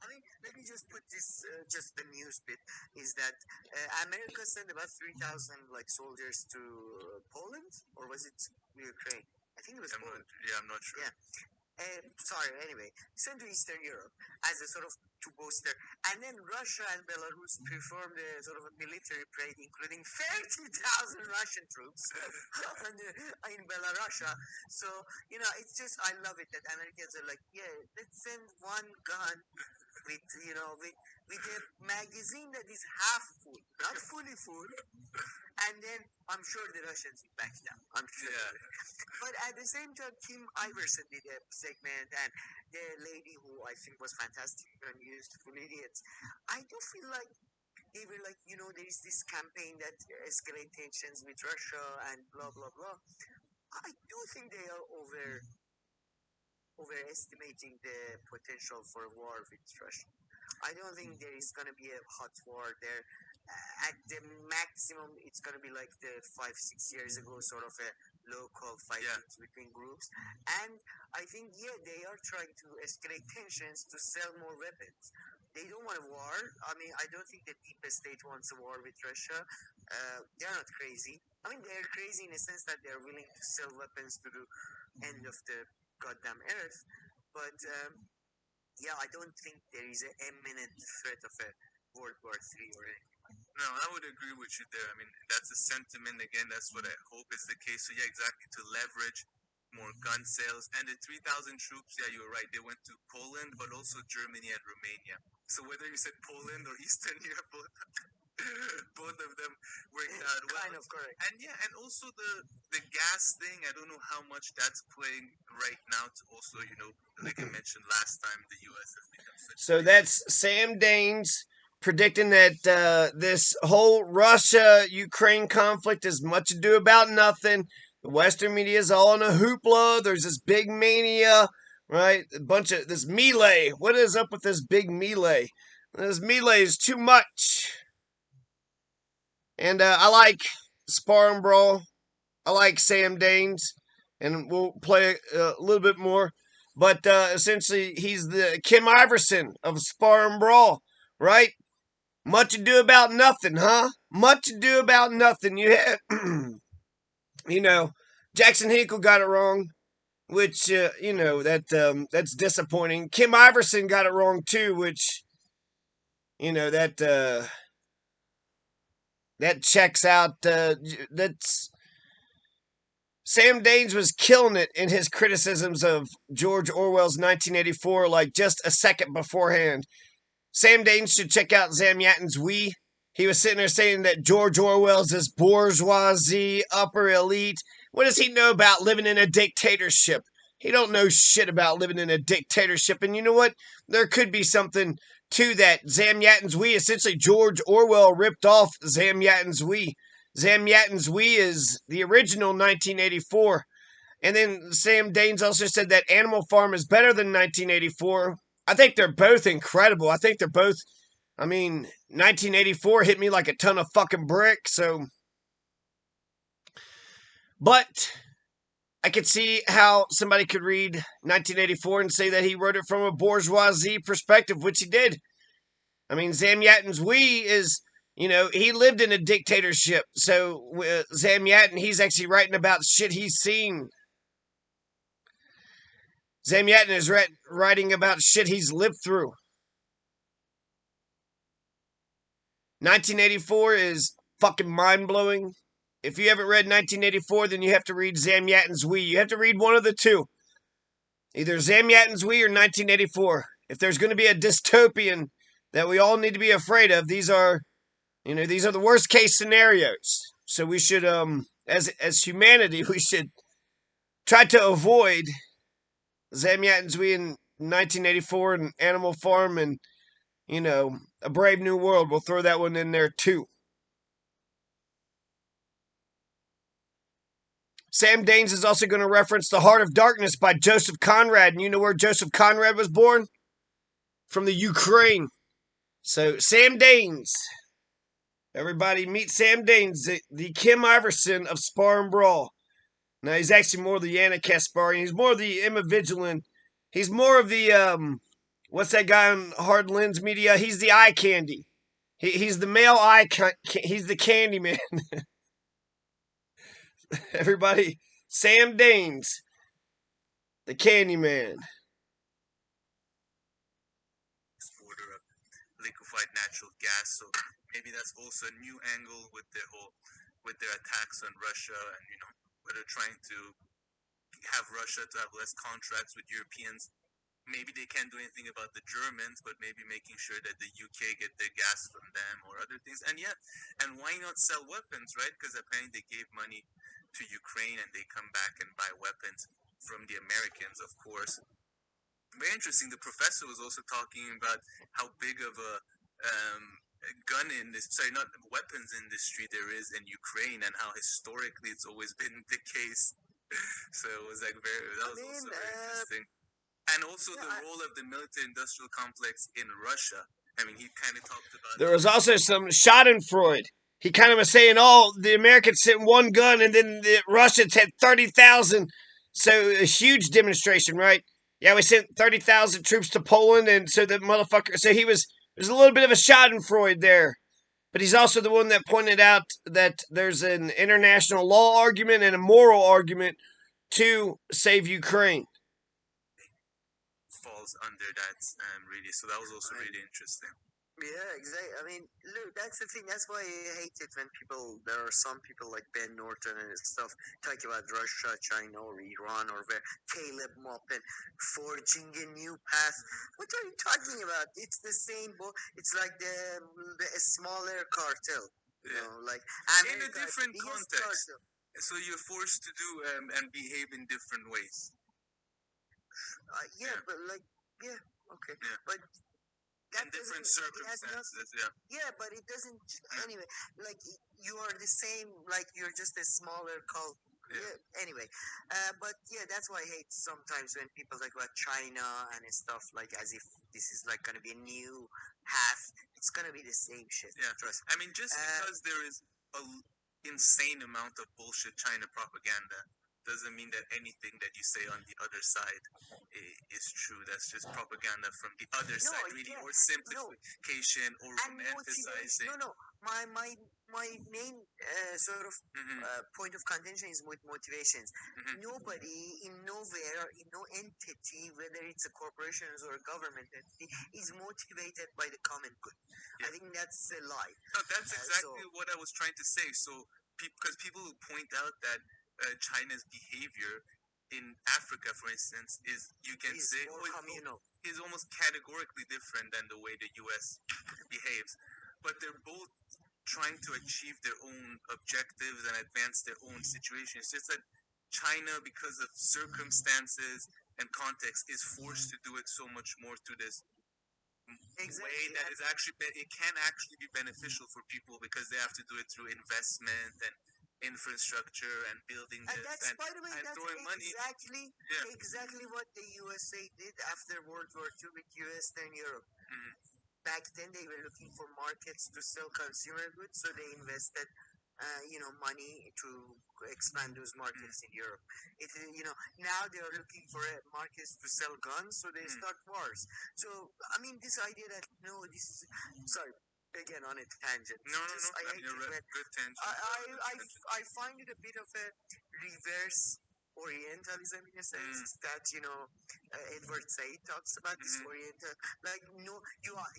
I mean, let me just put this, just the news bit is that America sent about 3,000 like soldiers to Poland, or was it Ukraine? I think it was Poland. I'm not sure. Yeah, sorry, anyway, sent to Eastern Europe as a sort of to bolster. And then Russia and Belarus performed a sort of a military parade, including 30,000 Russian troops in Belarus. So, it's just, I love it that Americans are like, yeah, let's send one gun with, with a magazine that is half full, not fully full. And then I'm sure the Russians back down. I'm sure. Yeah. But at the same time, Kim Iverson did a segment, and the lady who I think was fantastic and used Full Idiots. I do feel like they were like, there is this campaign that escalate tensions with Russia and blah blah blah. I do think they are overestimating the potential for a war with Russia. I don't think there is going to be a hot war there. At the maximum, it's going to be like the 5-6 years ago, sort of a local fighting between groups. And I think, yeah, they are trying to escalate tensions to sell more weapons. They don't want a war. I mean, I don't think the deepest state wants a war with Russia. They're not crazy. I mean, they're crazy in a sense that they're willing to sell weapons to the end of the goddamn earth. But yeah, I don't think there is an imminent threat of a World War III or anything. No, I would agree with you there. I mean, that's a sentiment. Again, that's what I hope is the case. So, yeah, exactly, to leverage more gun sales. And the 3,000 troops, yeah, you're right. They went to Poland, but also Germany and Romania. So whether you said Poland or Eastern Europe, both of them worked out well. Kind of correct. And yeah, and also the gas thing, I don't know how much that's playing right now to also, like I mentioned last time, the US has become such. So that's Sam Danes predicting that this whole Russia-Ukraine conflict is much ado about nothing. The Western media is all in a hoopla. There's this big mania, right? A bunch of this melee. What is up with this big melee? This melee is too much. And I like Spar and Brawl. I like Sam Danes. And we'll play a little bit more. But essentially, he's the Kim Iverson of Spar and Brawl, right? Much ado about nothing, huh? Much ado about nothing. You had, Jackson Hinkle got it wrong, which that's disappointing. Kim Iverson got it wrong too, which that checks out. That's Sam Danes was killing it in his criticisms of George Orwell's 1984, like just a second beforehand. Sam Danes should check out Zamyatin's We. He was sitting there saying that George Orwell's this bourgeoisie, upper elite. What does he know about living in a dictatorship? He don't know shit about living in a dictatorship. And you know what? There could be something to that. Zamyatin's We, essentially George Orwell ripped off Zamyatin's We. Zamyatin's We is the original 1984. And then Sam Danes also said that Animal Farm is better than 1984. I think they're both incredible. I think they're both, 1984 hit me like a ton of fucking bricks, so. But I could see how somebody could read 1984 and say that he wrote it from a bourgeoisie perspective, which he did. Zamyatin's We is, he lived in a dictatorship. So Zamyatin, he's actually writing about shit he's seen. Zamyatin is writing about shit he's lived through. 1984 is fucking mind-blowing. If you haven't read 1984, then you have to read Zamyatin's We. You have to read one of the two. Either Zamyatin's We or 1984. If there's going to be a dystopian that we all need to be afraid of, these are the worst case scenarios. So we should, as humanity, we should try to avoid Zamyatin's We in 1984 and Animal Farm and, A Brave New World. We'll throw that one in there too. Sam Danes is also going to reference The Heart of Darkness by Joseph Conrad. And you know where Joseph Conrad was born? From the Ukraine. So, Sam Danes. Everybody meet Sam Danes, the Kim Iverson of Spar and Brawl. Now, he's actually more the Yannick Kasparian. He's more the Emma Vigilant. He's more of the what's that guy on Hard Lens Media? He's the eye candy. He's the male he's the candy man. Everybody, Sam Danes, the candy man. Exporter of liquefied natural gas. So maybe that's also a new angle with their attacks on Russia, and where they're trying to have Russia to have less contracts with Europeans. Maybe they can't do anything about the Germans, but maybe making sure that the UK get their gas from them or other things. And yeah, and why not sell weapons, right? Because apparently they gave money to Ukraine and they come back and buy weapons from the Americans, of course. Very interesting. The professor was also talking about how big of a gun industry, sorry, not weapons industry there is in Ukraine, and how historically it's always been the case. So it was like that was also very interesting. And also the role of the military-industrial complex in Russia. I mean, he kind of talked about. There was also some Schadenfreude. He kind of was saying, "Oh, the Americans sent one gun, and then the Russians had 30,000." So a huge demonstration, right? Yeah, we sent 30,000 troops to Poland, and so the motherfucker. So there's a little bit of a Schadenfreude there, but he's also the one that pointed out that there's an international law argument and a moral argument to save Ukraine. Falls under that really, so that was also really interesting. Yeah, exactly. I mean, look, that's the thing. That's why I hate it when there are some people like Ben Norton and stuff, talk about Russia, China, or Iran, or where Caleb Maupin forging a new path. What are you talking about? It's the same, it's like the smaller cartel. You know, like in a different context. Cartel. So you're forced to do and behave in different ways. But like, okay. Yeah. But in different circumstances, yeah, but it doesn't. Anyway, like you are the same. Like you're just a smaller cult. Yeah. Anyway, but yeah, that's why I hate sometimes when people talk about China and stuff like as if this is like gonna be a new path. It's gonna be the same shit. Yeah, trust. I mean, just because there is a insane amount of bullshit China propaganda doesn't mean that anything that you say on the other side is true. That's just propaganda from the other side, really, or simplification, or emphasizing. No. My main sort of point of contention is with motivations. Nobody in nowhere, in no entity, whether it's a corporation or a government entity, is motivated by the common good. I think that's a lie. No, that's exactly what I was trying to say. So, because people will point out that China's behavior in Africa, for instance, is you can say is almost categorically different than the way the U.S. behaves. But they're both trying to achieve their own objectives and advance their own situation. It's just that China, because of circumstances and context, is forced to do it so much more through this way that is actually it can actually be beneficial for people because they have to do it through investment and infrastructure and building this and by the way, that's throwing money. Exactly what the USA did after World War II with US and Europe. Back then, they were looking for markets to sell consumer goods, so they invested, money to expand those markets in Europe. Now they are looking for markets to sell guns, so they start wars. So, I mean, this idea that this is sorry. Again, on a tangent. No. I hate it, good tangent. I find it a bit of a reverse Orientalism in a sense that Edward Said talks about this Oriental, like you are.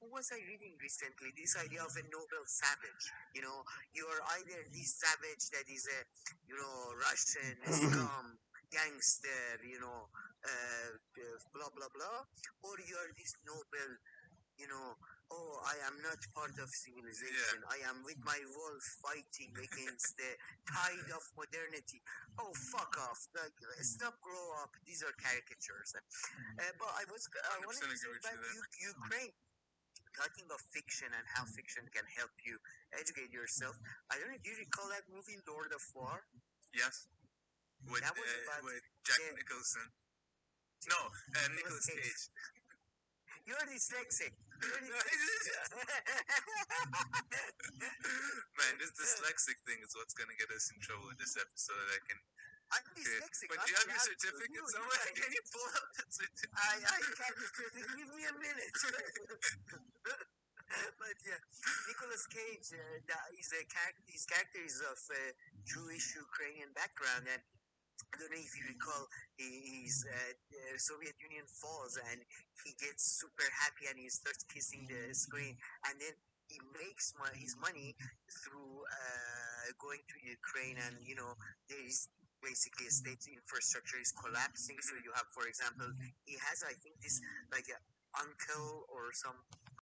Who was I reading recently? This idea of a noble savage. You are either this savage that is a Russian scum gangster, blah blah blah, or you are this noble. I am not part of civilization. I am with my wolf fighting against the tide of modernity. Oh, fuck off. Stop, grow up. These are caricatures. But I wanted to say about Ukraine. Talking of fiction and how fiction can help you educate yourself. I don't know, do you recall that movie, Lord of War? Yes. With Jack Nicholson. No, Nicolas Cage. You're dyslexic. Man, this dyslexic thing is what's gonna get us in trouble with this episode. I'm dyslexic. But I'm do you have your allowed to. certificate You somewhere? guys- Can you pull up that certificate? I can't. Give me a minute. But yeah, Nicolas Cage, his character is of Jewish Ukrainian background, and I don't know if you recall, the Soviet Union falls and he gets super happy and he starts kissing the screen, and then he makes his money through going to Ukraine, and there is basically a state infrastructure is collapsing. So you have, for example, he has, I think, this like a uncle or some